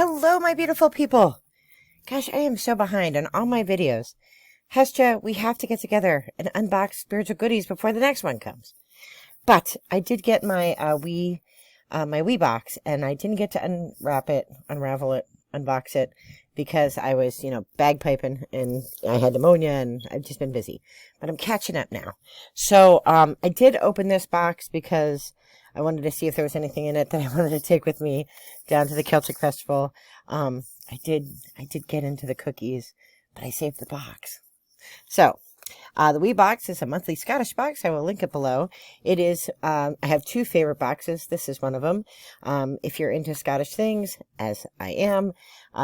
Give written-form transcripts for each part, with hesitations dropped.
Hello, my beautiful people. Gosh, I am so behind on all my videos. Hestia, we have to get together and unbox spiritual goodies before the next one comes. But I did get my my Wii box, and I didn't get to unravel it, unbox it, because I was, bagpiping, and I had pneumonia, and I've just been busy. But I'm catching up now. So I did open this box because I wanted to see if there was anything in it that I wanted to take with me down to the Celtic Festival. I did get into the cookies, but I saved the box. So, the Wee box is a monthly Scottish box. I will link it below. It is, I have two favorite boxes. This is one of them. If you're into Scottish things, as I am,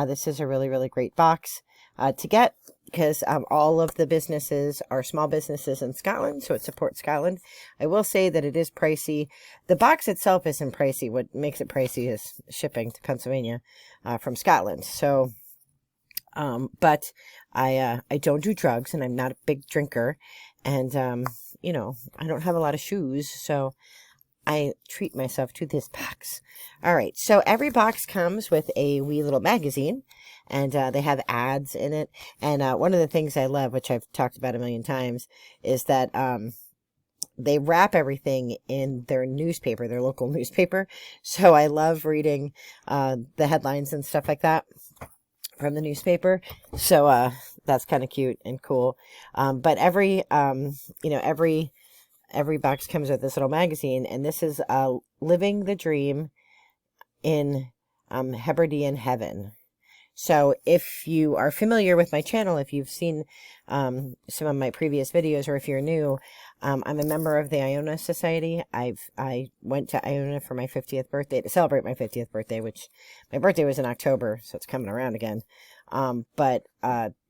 this is a really, really great box to get, because all of the businesses are small businesses in Scotland, so it supports Scotland. I will say that it is pricey. The box itself isn't pricey. What makes it pricey is shipping to Pennsylvania from Scotland. So, but I don't do drugs, and I'm not a big drinker, and I don't have a lot of shoes, so I treat myself to this box. All right, so every box comes with a wee little magazine, and they have ads in it. And one of the things I love, which I've talked about a million times, is that they wrap everything in their newspaper, their local newspaper. So I love reading the headlines and stuff like that from the newspaper. So that's kind of cute and cool. But every box comes with this little magazine, and this is Living the Dream in Hebridean Heaven. So if you are familiar with my channel, if you've seen some of my previous videos, or if you're new, I'm a member of the Iona Society. I went to Iona for my 50th birthday, to celebrate my 50th birthday, which my birthday was in October, so it's coming around again. But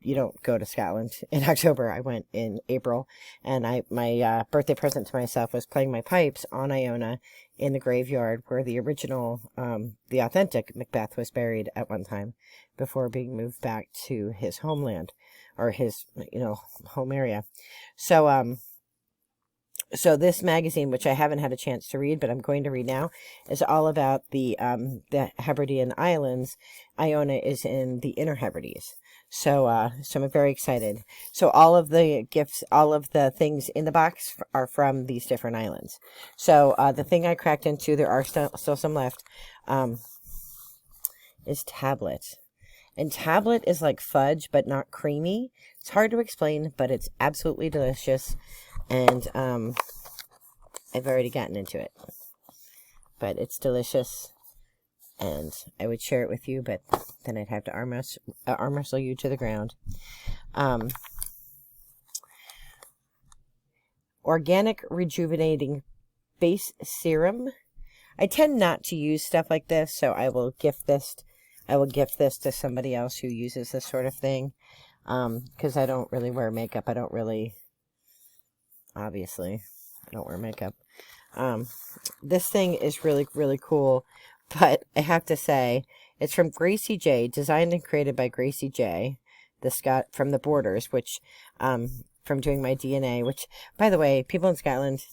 you don't go to Scotland in October. I went in April, and my birthday present to myself was playing my pipes on Iona in the graveyard where the original, the authentic Macbeth was buried at one time before being moved back to his homeland, or his, home area. So, so this magazine, which I haven't had a chance to read, but I'm going to read now, is all about the Hebridean Islands. Iona is in the Inner Hebrides. So, so I'm very excited. So all of the gifts, all of the things in the box are from these different islands. So, the thing I cracked into, there are still some left, is tablet. And tablet is like fudge, but not creamy. It's hard to explain, but it's absolutely delicious. And I've already gotten into it, but it's delicious, and I would share it with you, but then I'd have to arm wrestle you to the ground. Organic rejuvenating base serum. I tend not to use stuff like this, so I will gift this to somebody else who uses this sort of thing, because I don't really wear makeup. Obviously, I don't wear makeup. This thing is really, really cool, but I have to say, it's from Gracie J, designed and created by Gracie J, from the Borders, which, from doing my DNA, which, by the way, people in Scotland,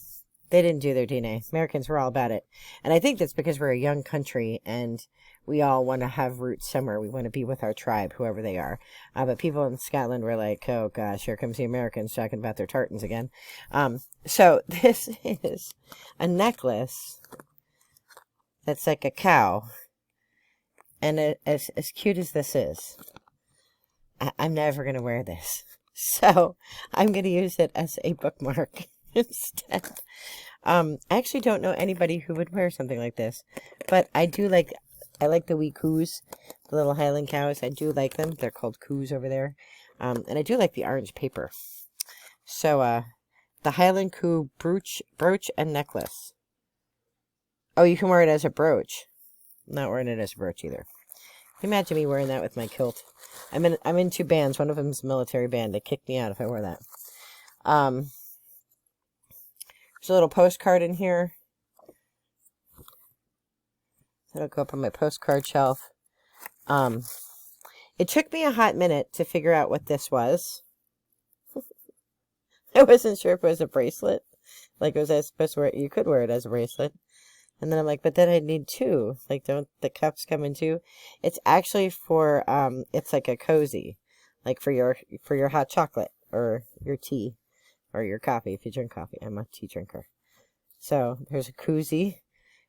they didn't do their DNA. Americans were all about it. And I think that's because we're a young country, and we all want to have roots somewhere. We want to be with our tribe, whoever they are. But people in Scotland were like, oh gosh, here comes the Americans talking about their tartans again. So this is a necklace that's like a cow. And as cute as this is, I'm never going to wear this. So I'm going to use it as a bookmark instead. I actually don't know anybody who would wear something like this, but I like the wee coos, the little Highland cows. I do like them. They're called coos over there. And I do like the orange paper. So, the Highland coo brooch and necklace. Oh, you can wear it as a brooch. I'm not wearing it as a brooch either. Imagine me wearing that with my kilt. I'm in two bands. One of them is a military band. They kick me out if I wear that. There's a little postcard in here. That'll go up on my postcard shelf. It took me a hot minute to figure out what this was. I wasn't sure if it was a bracelet. Like, was I supposed to wear it? You could wear it as a bracelet. And then I'm like, but then I need 2. Like, don't the cups come in 2? It's actually for, it's like a cozy, like for your hot chocolate or your tea or your coffee if you drink coffee. I'm a tea drinker. So there's a koozie,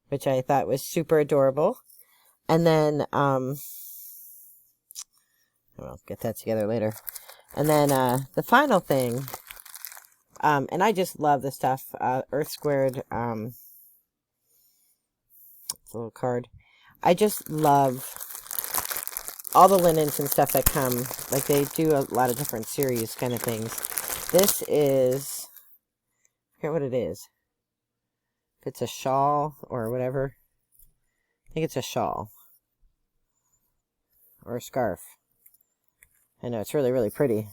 which I thought was super adorable. And then, I'll get that together later. And then, the final thing, and I just love this stuff, Earth Squared, it's a little card. I just love all the linens and stuff that come, like they do a lot of different series kind of things. This is, I forget what it is. If it's a shawl or whatever. I think it's a shawl. Or a scarf. I know, it's really, really pretty.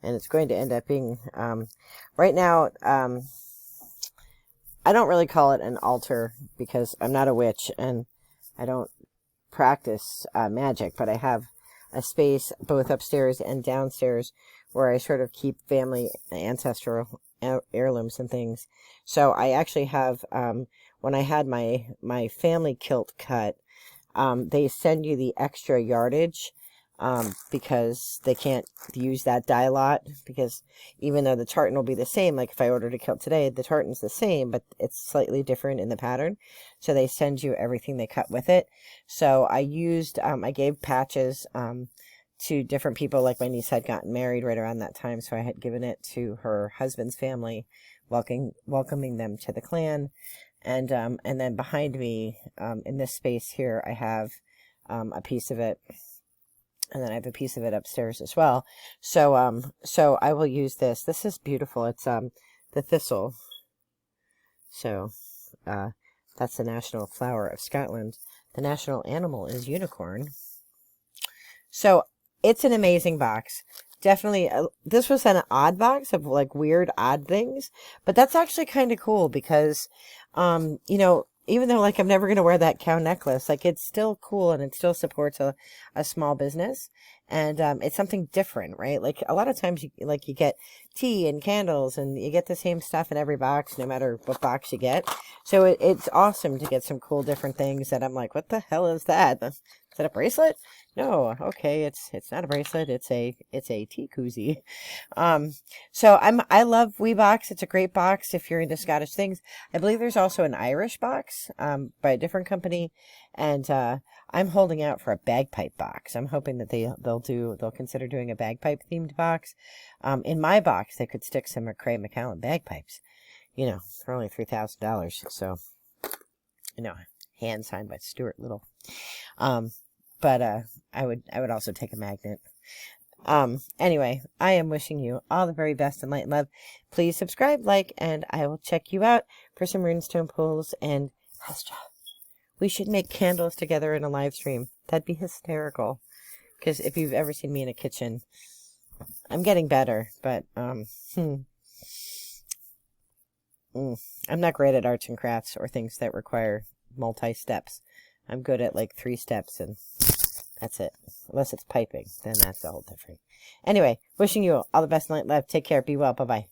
And it's going to end up being, right now, I don't really call it an altar because I'm not a witch and I don't practice magic, but I have a space both upstairs and downstairs where I sort of keep family ancestral heirlooms and things. So I actually have, when I had my family kilt cut, they send you the extra yardage because they can't use that dye lot, because even though the tartan will be the same, like if I ordered a kilt today, the tartan's the same, but it's slightly different in the pattern. So they send you everything they cut with it. So I used, I gave patches to different people, like my niece had gotten married right around that time, so I had given it to her husband's family, welcoming them to the clan. And then behind me, in this space here, I have a piece of it. And then I have a piece of it upstairs as well. So, so I will use this. This is beautiful. It's, the thistle. So, that's the national flower of Scotland. The national animal is unicorn. So, it's an amazing box. Definitely, this was an odd box of like weird, odd things. But that's actually kind of cool because, you know, even though, like, I'm never going to wear that cow necklace, like, it's still cool and it still supports a small business. And it's something different, right? Like, a lot of times, you get tea and candles and you get the same stuff in every box, no matter what box you get. So it's awesome to get some cool different things that I'm like, what the hell is that? Is that a bracelet? No, okay, it's not a bracelet, it's a tea koozie. So I love WeBox. It's a great box if you're into Scottish things. I believe there's also an Irish box by a different company, and I'm holding out for a bagpipe box. I'm hoping that they'll consider doing a bagpipe themed box. In my box, they could stick some McCrae McCallum bagpipes. You know, for only $3,000. So, you know, hand signed by Stuart Little. But I would also take a magnet. Anyway, I am wishing you all the very best in light and love. Please subscribe, like, and I will check you out for some Rune Stone pulls. And we should make candles together in a live stream. That'd be hysterical. Because if you've ever seen me in a kitchen, I'm getting better, but I'm not great at arts and crafts or things that require multi-steps. I'm good at like 3 steps and that's it. Unless it's piping, then that's all different. Anyway, wishing you all the best in light and love. Take care. Be well. Bye-bye.